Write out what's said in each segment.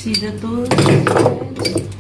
See the tools, friends?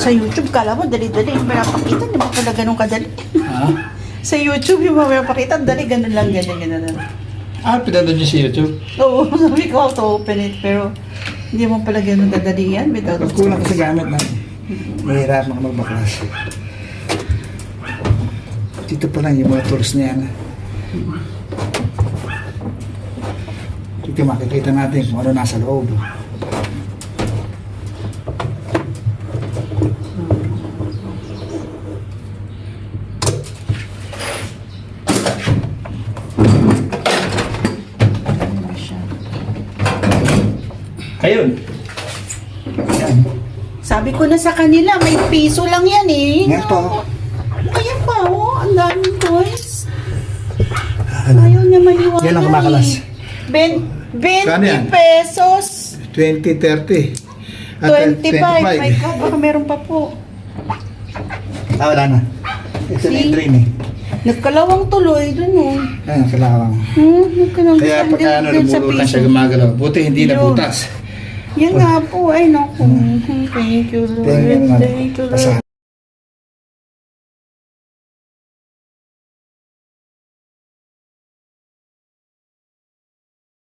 Sa YouTube, kala mo, dali-dali yung pinapakita. Di ba pala ganun kadali? Ha? Sa YouTube, yung pinapakita, dali, ganun lang, ganun. Pinanood niyo sa YouTube? Oo, sabi ko how to open it, pero hindi mo pala ganun dadali yan. Pag kulang sa gamit na, mahirap mga magbaklas. Dito pa lang yung mga tools na yan. Dito makikita natin kung ano nasa loob. Ayun. Yan. Sabi ko na sa kanila, may piso lang yan eh. Yan po. Kaya pa, oh, ang daming toys. Ayaw niya maiwala. Yan ang kumakalas. 20 Kano yan? pesos. 20, 30. 25. My God, baka meron pa po. Wala na. Ito na See? yung drain eh. Nagkalawang tuloy dun oh. Ayan, kalawang. Kaya pagka namulutan siya gumagalaw. Buti hindi Yun. nabutas. Yan nga po, ay naku. Thank you, Lord. Thank you, Lord. Thank you, Lord. Pasahan